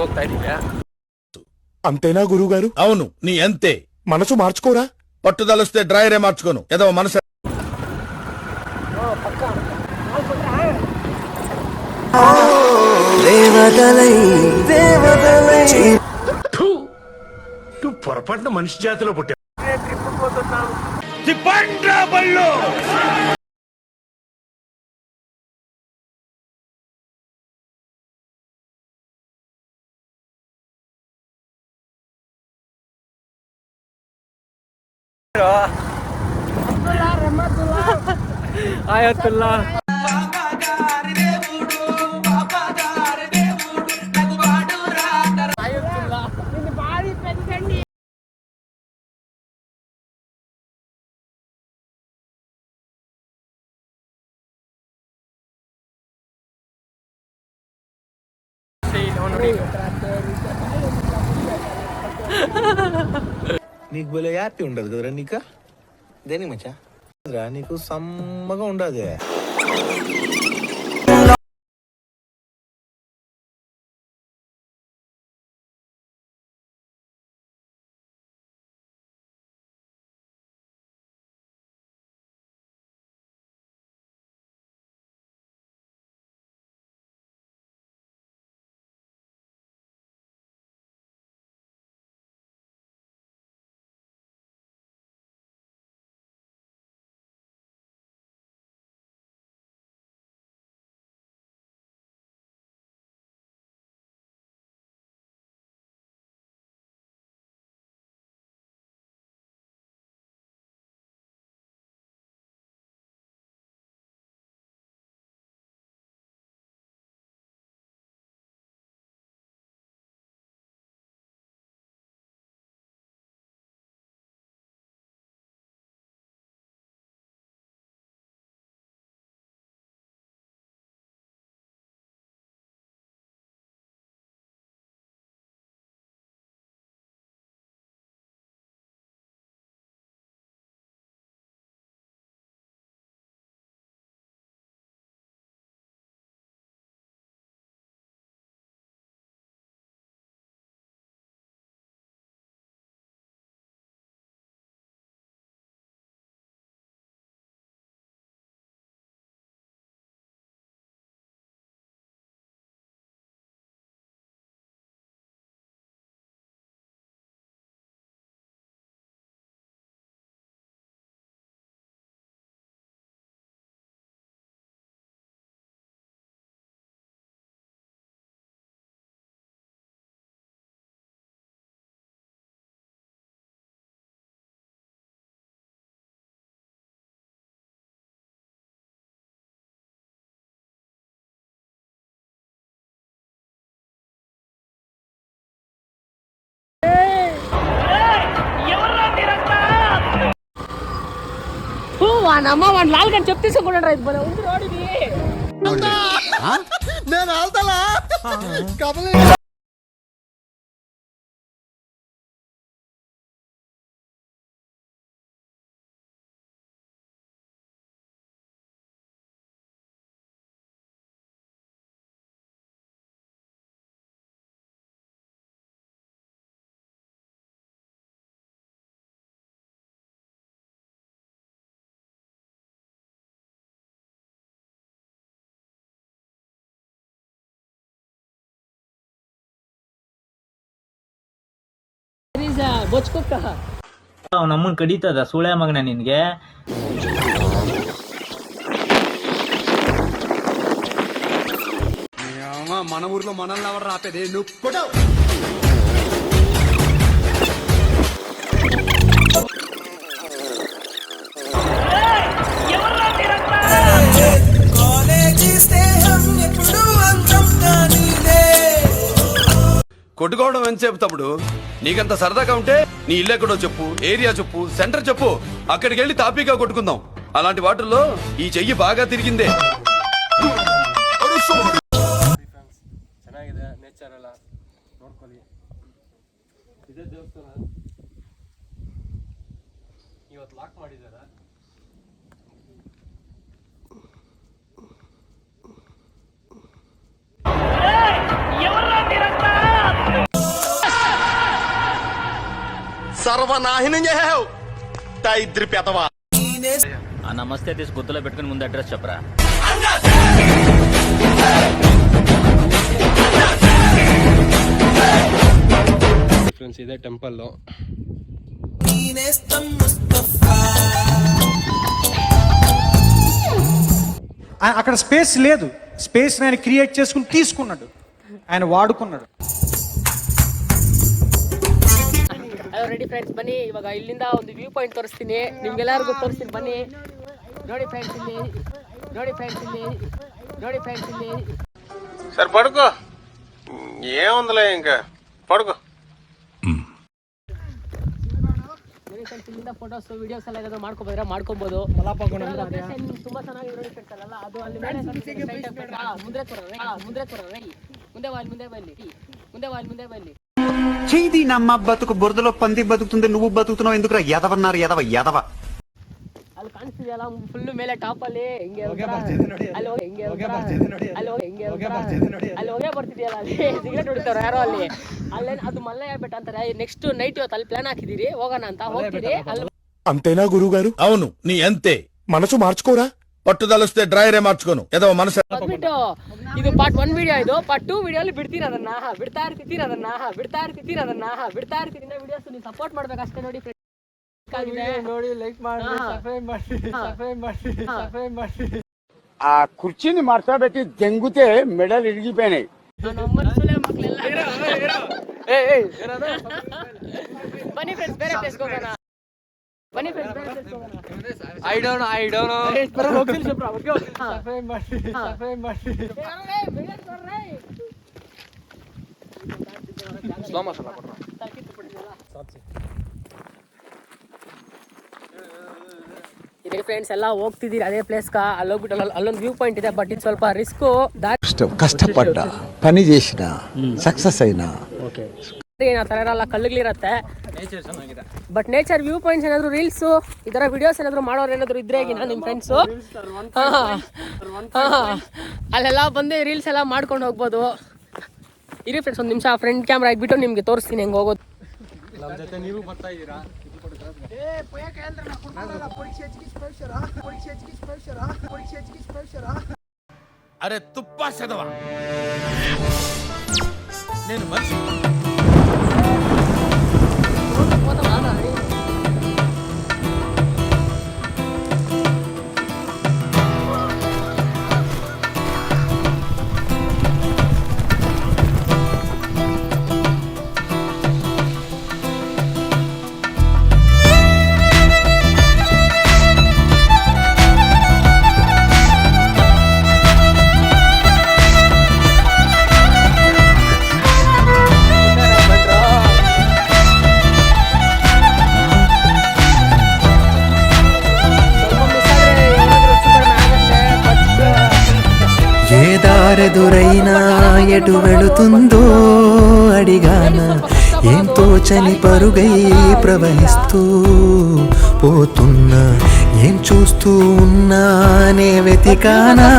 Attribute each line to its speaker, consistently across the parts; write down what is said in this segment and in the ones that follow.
Speaker 1: ಹೋಗ್ತಾ ಇದೀವಿ.
Speaker 2: అంతేనా గురువుగారు?
Speaker 3: అవును, నీ అంతే.
Speaker 2: మనసు మార్చుకోరా?
Speaker 3: పట్టుదలొస్తే డ్రైవరే మార్చుకోను. ఏదో మనసు
Speaker 4: పొరపాటున మనిషి జాతిలో పుట్టా.
Speaker 1: ఆయతుల్లా
Speaker 4: నీకు భలే హ్యాపీ ఉండదు కదరా? నీక దేనికి మచ్చా నీకు సమ్మగా ఉండదు.
Speaker 5: వానమ్మ వాడు లాల్గని చెప్పి తీసుకుంటాడు. రైతు బలే ఉంది రోడ్డు.
Speaker 3: నేను ఆల్తలా
Speaker 1: ನಮ್ಮನ್ ಕಡಿತದ ಸುಳೆ ಮಗನ ನಿನ್ಗೆ.
Speaker 3: మన ఊర్లో మనల్ని ఎవరు రాపేది? నువ్వు కొట్టుకోవడం ఎంతసేపు తమ్ముడు? నీకంత సరదాగా ఉంటే నీ ఇల్లు ఎక్కడో చెప్పు, ఏరియా చెప్పు, సెంటర్ చెప్పు, అక్కడికి వెళ్ళి తాపీగా కొట్టుకుందాం. అలాంటి వాటిల్లో ఈ చెయ్యి బాగా తిరిగిందే.
Speaker 1: ಚೆನ್ನಾಗಿದೆ ನೇಚರ್ ಎಲ್ಲ ನೋಡ್ಕೊಳ್ಳಿ. ಇದೇ ದೇವಸ್ಥಾನ ಇವತ್ತು ಲಾಕ್ ಮಾಡಿದ್ದಾರೆ. ఎవరు
Speaker 6: సర్వనాశనం చేసావు దరిద్ర పెదవా.
Speaker 7: ఆ నమస్తే తీసి గుర్తులో పెట్టుకుని ముందు అడ్రస్ చెప్పరా.
Speaker 1: ఫ్రెండ్స్ ఇదే టెంపుల్లో
Speaker 8: అక్కడ స్పేస్ లేదు, స్పేస్ ఆయన క్రియేట్ చేసుకుని తీసుకున్నాడు, ఆయన ವಾಡುకున్నాడు.
Speaker 5: ರೆಡಿ ಫ್ರೆಂಡ್ಸ್ ಬನ್ನಿ, ಇವಾಗ ಇಲ್ಲಿಂದ ಒಂದು ವ್ಯೂ ಪಾಯಿಂಟ್ ತೋರಿಸ್ತೀನಿ ನಿಮ್ಗೆಲ್ಲರಿಗೂ ತೋರಿಸ್ತೀನಿ ಬನ್ನಿ. ನೋಡಿ ಫ್ರೆಂಡ್ಸ್ ಇಲ್ಲಿ, ನೋಡಿ ಫ್ರೆಂಡ್ಸ್ ಇಲ್ಲಿ, ನೋಡಿ ಫ್ರೆಂಡ್ಸ್ ಇಲ್ಲಿ.
Speaker 6: సరే పడుకో, ఏముందిలే ఇంకా పడుకో.
Speaker 5: ಇಲ್ಲಿಂದ ಫೋಟೋಸ್ ವಿಡಿಯೋಸ್ ಎಲ್ಲ ಏನಾದ್ರು ಮಾಡ್ಕೊಬೋದು. ತುಂಬಾ ಚೆನ್ನಾಗಿದೆ ನೋಡಿ ಫ್ರೆಂಡ್ಸ್ ಅಲ್ಲ ಅದು ಅಲ್ಲಿ ಮೇಲೆ ಮುಂದೆ ಬನ್ನಿ.
Speaker 9: చేది నమ్మ బతుకు బురదలో పంది బతుకుతుంది, నువ్వు బతుకుతున్నావు ఎందుకురా ఎదవన్నారు ఎదవ ఎదవ.
Speaker 5: ಅಲ್ಲಿ ಕಾಣಿಸ್ತಿದೆಯಲ್ಲ ಫುಲ್ ಮೇಲೆ ಟಾಪ್ ಅಲ್ಲಿ ಹಿಂಗೆ ಅಲ್ಲಿ ಹೋಗೇ ಬರ್ತಿದೆಯಲ್ಲ ಅಲ್ಲಿ ಸಿಗರೇಟ್ ಹೊಡಿತಾರ ಯಾರೋ ಅಲ್ಲಿ ಅದು ಮಲ್ಲಯ್ಯ ಬೆಟ್ಟ ಅಂತಾರೆ. ನೆಕ್ಸ್ಟ್ ನೈಟ್ ಇವತ್ತು ಅಲ್ಲಿ ಪ್ಲಾನ್ ಹಾಕಿದಿರಿ, ಹೋಗೋಣ ಅಂತ ಹೋಗ್ತೀರಿ. ಅಲ್ಲಿ
Speaker 2: అంతేనా గురుగారు?
Speaker 3: అవును, నీ అంతే.
Speaker 2: మనసు మార్చుకోరా?
Speaker 3: పట్టుదలొస్తే డ్రైరే మార్చుకోను ఏదో మనసు.
Speaker 5: ಬಂದ್ಬಿಟ್ಟು ಇದು ಪಾರ್ಟ್ 1 ವಿಡಿಯೋ, ಇದು ಪಾರ್ಟ್ 2 ವಿಡಿಯೋ ಅಲ್ಲಿ ಬಿಡ್ತಾ ಇರ್ತೀರಿ ವಿಡಿಯೋಸ್ ನೀವು ಸಪೋರ್ಟ್ ಮಾಡ್ಬೇಕು ಅಷ್ಟೇ. ನೋಡಿ
Speaker 8: ನೋಡಿ ಲೈಕ್ ಮಾಡಿ, ಸಬ್ಸ್ಕ್ರೈಬ್ ಮಾಡಿ.
Speaker 9: ఆ కుర్చీని మార్చబెట్టి దెంగుతే మెడల్ ఇరిగిపోయినాయి.
Speaker 5: ಬನ್ನಿ ಫ್ರೆಂಡ್ಸ್ ಬೇರೆ ಪ್ಲೇಸ್ ಹೋಗೋಣ.
Speaker 1: I don't know.
Speaker 5: ಇದೆ ಫ್ರೆಂಡ್ಸ್ ಎಲ್ಲ ಹೋಗ್ತಿದ್ದೀರಿ ಅದೇ ಪ್ಲೇಸ್ಗ. ಅಲ್ಲಿ ಹೋಗ್ಬಿಟ್ಟು ಅಲ್ಲೊಂದು ವ್ಯೂ ಪಾಯಿಂಟ್ ಇದೆ, ಬಟ್ ಇದು ಸ್ವಲ್ಪ ರಿಸ್ಕ್.
Speaker 9: కష్టపడ్డ పని చేసిన సక్సెస్ అయినా
Speaker 5: ಆ ಥರ ಇರಲ್ಲ, ಕಲ್ಲುಗಳಿರತ್ತೆ. ಬಟ್ ನೇಚರ್ ವ್ಯೂ ಪಾಯಿಂಟ್ಸ್ ಏನಾದ್ರು ರೀಲ್ಸ್ ಈ ಥರ ವಿಡಿಯೋಸ್ ಏನಾದ್ರು ಮಾಡೋರು ಏನಾದ್ರು ಇದ್ರೆ ನಿಮ್ಮ ಫ್ರೆಂಡ್ಸು ಅಲ್ಲೆಲ್ಲ ಬಂದು ರೀಲ್ಸ್ ಎಲ್ಲ ಮಾಡ್ಕೊಂಡು ಹೋಗ್ಬೋದು. ಇರಿ ಫ್ರೆಂಡ್ಸ್ ಒಂದು ನಿಮಿಷ ಫ್ರಂಟ್ ಕ್ಯಾಮ್ರಾ ಆಗಿಬಿಟ್ಟು ನಿಮಗೆ ತೋರಿಸ್ತೀನಿ ಹೆಂಗೆ ಹೋಗೋದು.
Speaker 1: ನಮ್ಮ ಜೊತೆ ನೀವು ಬರ್ತಾ ಇದ್ದೀರಾ?
Speaker 3: అరే తుప్పా చదవా నేను మనిషి.
Speaker 10: ఎదురైనా ఎటు వెళుతుందో అడిగాన, ఏం తోచని పరుగై ప్రవహిస్తూ పోతున్నా, ఏం చూస్తూ ఉన్నానే వెతికానా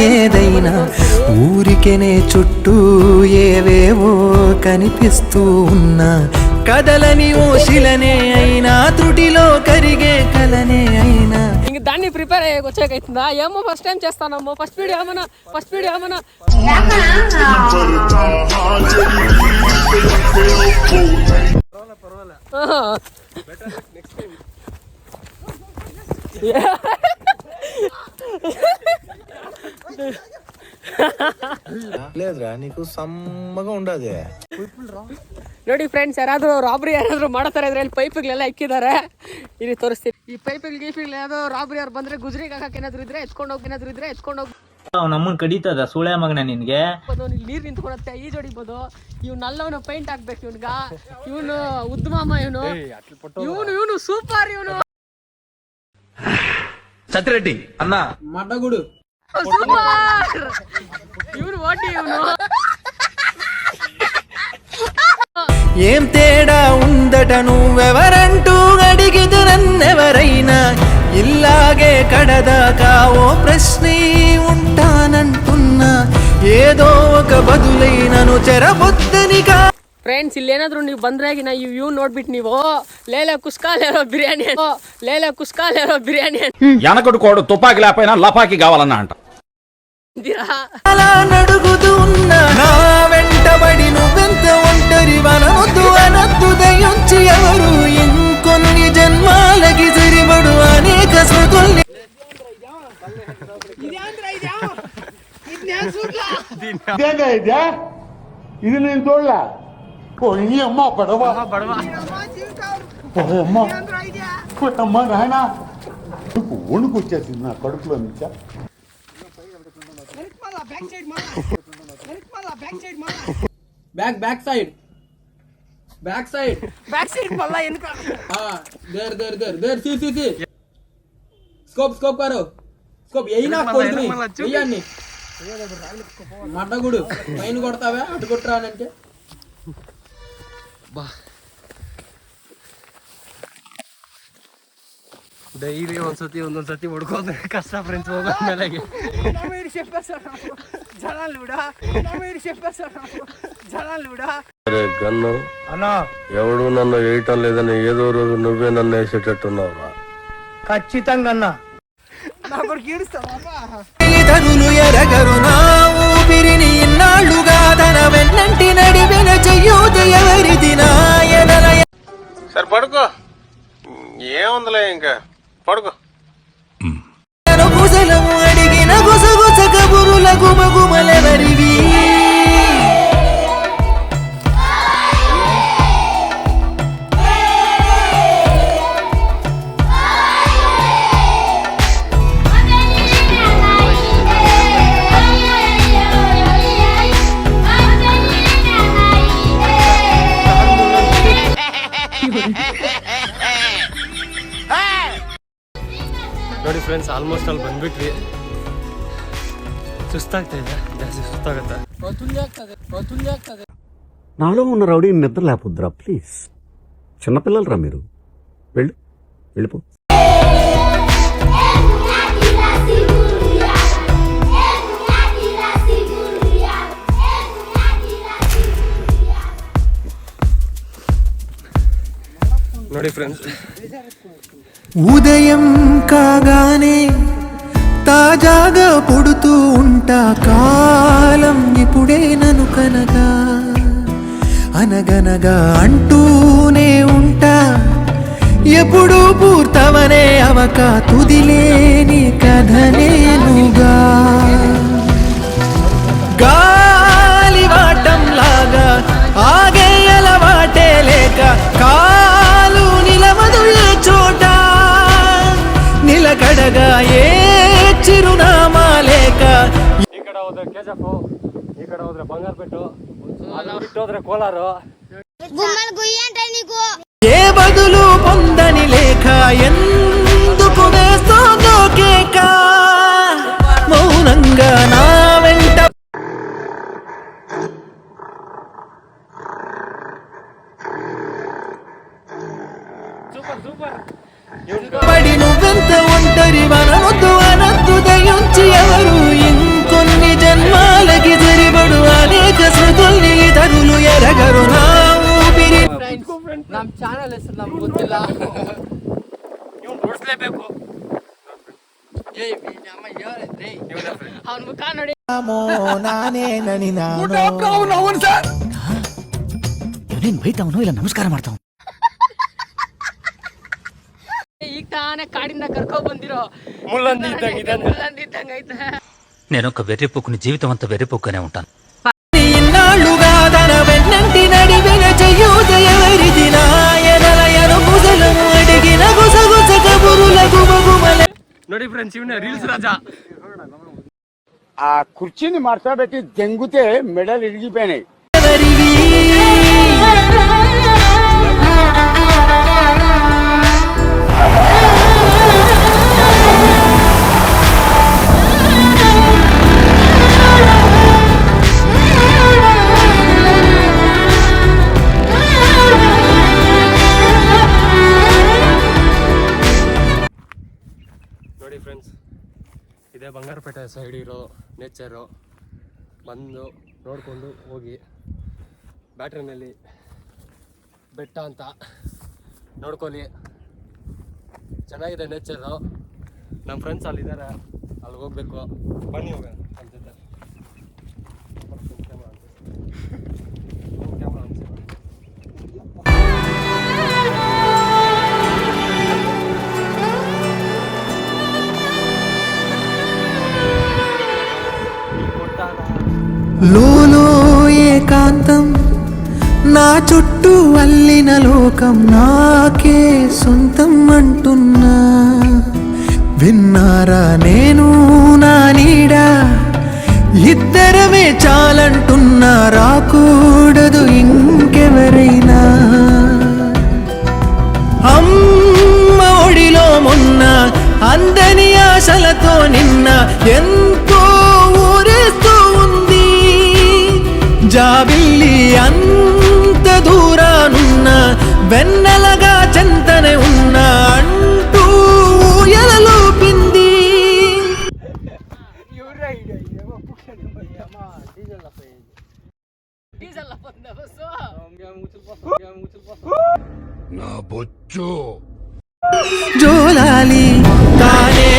Speaker 10: ఏదైనా, ఊరికెనే చుట్టూ ఏవేవో కనిపిస్తూ ఉన్నా, కదలని ఓశిలనే అయినా త్రుటిలో కరిగే కలనే అయినా.
Speaker 5: ఇంక దాన్ని ప్రిపేర్ అయ్యే వచ్చాకైతుందా ఏమో ఫస్ట్ టైం చేస్తానమ్మో. ఫస్ట్ వీడియో ఏమన్నా
Speaker 4: లేదురా నీకు సమ్మగా ఉండదు.
Speaker 5: ನೋಡಿ ಫ್ರೆಂಡ್ಸ್, ಯಾರಾದ್ರೂ ರಾಬ್ರಿ ಯಾರಾದ್ರೂ ಮಾಡೋ ಇದ್ರೆ ಇಲ್ಲಿ ಪೈಪ್ಗಳೆಲ್ಲ ಇಕ್ಕಿದ್ದಾರೆ, ಇಲ್ಲಿ ತೋರಿಸ್ತೀನಿ. ಈ ಪೈಪ್ಗಳು ಯಾವ್ದೋ ರಾಬ್ರಿ ಅವ್ರು ಬಂದ್ರೆ ಗುಜರಿಗೆ ಹಾಕಕ್ಕೆ ಏನಾದ್ರು ಇದ್ರೆ ಎತ್ಕೊಂಡು ಹೋಗಿ
Speaker 7: ನಮ್ಮನ್ ಕಡಿತದ ಸುಳೆ ಮಗನ ನಿನ್ಗೆ.
Speaker 5: ನೀರ್ ನಿಂತ್ಕೊಳತ್ತೆ, ಈಜ್ ಹೊಡಿಬೋದು. ಇವ್ನಲ್ಲವನು ಪೈಂಟ್ ಹಾಕ್ಬೇಕು ಇವ್ನ್ಗ. ಇವನು ಉದ್ಮಾಮ, ಇವನು ಸೂಪರ್, ಇವನು
Speaker 3: సత్యరెడ్డి అన్న
Speaker 1: మడ్డగుడు
Speaker 5: సూపర్, ಇವನು ఓటి ಇವನು.
Speaker 10: ఏం తేడా ఉందట నువ్వెవరంటూ అడిగిదు నన్నెవరైనా, ఇల్లాగే కడదాకా ఓ ప్రశ్నే ఉంటానంటున్నా, ఏదో ఒక బదులై నన్ను చెరబొద్దనిగా.
Speaker 5: ಫ್ರೆಂಡ್ಸ್ ಇಲ್ಲೇನಾದ್ರು ನೀವು ಬಂದ್ರೆ ಈ ವ್ಯೂ ನೋಡ್ಬಿಟ್ಟು ನೀವು ಲೇಲೆ ಕುಸ್ಕಾಲೇರೋ ಬಿರಿಯಾನಿ
Speaker 1: ఎనకడుకోడు తుపాకి లేకపోయినా లపాకి కావాలన్నా అంట.
Speaker 5: అంటారా?
Speaker 10: అలా నడుగుతూ ఉన్నా నా వెంటబడి నువ్వెంత ఒంటరి వనవద్దు అనద్దు దయొచ్చి ఎవరు ఇంకొన్ని జన్మాలకి సరిపడు అనేక స్మృతుల్ని
Speaker 2: ఇది నేను చూడలే అమ్మ పడవ అమ్మ నాయన వణుకు వచ్చేసింది నా కడుపులో నుంచా.
Speaker 5: బ్యాక్ సైడ్ మళ్ళా వెనుక దేర్ స్కోప్ కారు స్కోప్ ఎయినా కొడుకుని మడ్డగుడు పైన కొడతావా అటు కొట్టరానంటే ಡೈಲಿ ಒಂದೊಂದ್ಸತಿ ಹೊಡ್ಕೋದ್ರೆ ಕಷ್ಟ ಫ್ರೆಂಡ್ಸ್ ಹೋಗೋ ಮೇಲೆಗೆ
Speaker 6: గన్ను ఎవడు నన్ను వేయటం లేదని ఏదో రోజు నువ్వే నన్ను వేసేటట్టున్నావా?
Speaker 8: ఖచ్చితంగా అన్నా.
Speaker 10: తరులు ఎరగరు నా ఊపిరిని ఇన్నాళ్ళుగా తన వెన్నంటి నడిపిన చెయ్యూత ఎవరిది నాయనల
Speaker 6: సరే పడుకో, ఏముందిలే ఇంకా పడుకో.
Speaker 10: కుశలము అడిగిన గుసగుస కబురుల గుమగుమలెవరివి
Speaker 1: ನೋಡಿ ಫ್ರೆಂಡ್ಸ್, ಆಲ್ಮೋಸ್ಟ್ ಅಲ್ಲಿ ಬಂದ್ಬಿಟ್ವಿ. ಸುಸ್ತಾಗ್ತಾ ಇದೆ, ಜಾಸ್ತಿ ಸುಸ್ತಾಗತ್ತೆ.
Speaker 9: నాలో ఉన్న రౌడీ నిద్ర లేకపోద్దురా ప్లీజ్. చిన్నపిల్లలరా మీరు, వెళ్ళిపో.
Speaker 1: ನೋಡಿ ఫ్రెండ్స్,
Speaker 10: ఉదయం కాగానే తాజాగా పుడుతూ ఉంటా కాలం ఇప్పుడే నన్ను కనగా అనగనగా అంటూనే ఉంటా ఎప్పుడు పూర్తవనే అవక తుదిలేని కథ నేనుగా గాలివాటం లాగా ఆగేయల వాటే లేక కాలు నిలవదు ఏ చోట నిలకడగా ఏ చిరునామా లేక
Speaker 1: ಈ ಕಡೆ ಹೋದ್ರೆ KGF, ಈ ಕಡೆ ಹೋದ್ರೆ ಬಂಗಾರಪೇಟು, ಬಿಟ್ಟು ಹೋದ್ರೆ ಕೋಲಾರು.
Speaker 10: ఏ బదులు పొందని లేక ఎందుకు వేస్తోందో కేక మౌనంగా నా వెంట పడి నువ్వెంత ఒంటరి వనవద్దు అనద్దు దయించి ఎవరు ఇంకొన్ని జన్మాలకి సరిపడు అనేక స్మృతుల్ని తరులు ఎరగరు నా ఊపిరి.
Speaker 5: ನಮ್ಮ ಚಾನಲ್ ಹೆಸರು ನಮ್ಗೆ ಗೊತ್ತಿಲ್ಲ.
Speaker 1: ಇವ್ನು ತೋರಿಸ್ಲೇಬೇಕು.
Speaker 5: ಅವನ ಮುಖ ನೋಡಿ.
Speaker 10: బయటవును ఇలా నమస్కారం ಮಾಡ್ತಾವ.
Speaker 5: ಈಗ ತಾನೇ ಕಾಡಿಂದ ಕರ್ಕೊ ಬಂದಿರೋ
Speaker 1: ಮುಳ್ಳಂದಿ
Speaker 5: ಇದ್ದಂಗ ಐತೆ.
Speaker 7: నేనొక వెర్రిపోకుని జీవితం అంతా వెర్రిపోకునే ఉంటాను.
Speaker 10: ఇన్నాళ్ళుగా తన వెన్నంటి నడిపిన చెయ్యూత ఎవరిది నాయనలయను కుశలము అడిగిన గుసగుస కబురుల గుమగుమల.
Speaker 1: ನೋಡಿ ಫ್ರೆಂಡ್ಸ್, ಇವನೇ ರೀಲ್ಸ್ ರಾಜ.
Speaker 2: ఆ కుర్చీని మార్చబెట్టి జంగుతే మెడలు ఇరిగిపోయినాయి.
Speaker 10: ఎవరివి
Speaker 1: ನೋಡಿ ಫ್ರೆಂಡ್ಸ್, ಇದೇ ಬಂಗಾರಪೇಟೆ ಸೈಡ್ ಇರೋ ನೇಚರು. ಬಂದು ನೋಡಿಕೊಂಡು ಹೋಗಿ. ಬ್ಯಾಟ್ರಿನಲ್ಲಿ ಬೆಟ್ಟ ಅಂತ ನೋಡ್ಕೊಳ್ಳಿ, ಚೆನ್ನಾಗಿದೆ ನೇಚರು. ನಮ್ಮ ಫ್ರೆಂಡ್ಸ್ ಅಲ್ಲಿದ್ದಾರೆ, ಅಲ್ಲಿ ಹೋಗ್ಬೇಕು. ಬನ್ನಿ ಹೋಗೋಣ ನಮ್ಮ ಜೊತೆ.
Speaker 10: లోలో ఏకాంతం నా చుట్టూ అల్లిన లోకం నాకే సొంతం అంటున్నా. విన్నారా నేను నా నీడ ఇద్దరమే చాలంటున్నా, రాకూడదు ఇంకెవరైనా. అమ్మ ఒడిలో మొన్న అందని ఆశలతో నిన్న ఎంతో ఊరేస్తూ ఉంది. జాబిల్లి అంత దూరానున్న వెన్నెలగా చెంతనే ఉన్నా అంటూ ఎలలోపింది.
Speaker 3: నా బొచ్చు
Speaker 10: జోలాలి తానే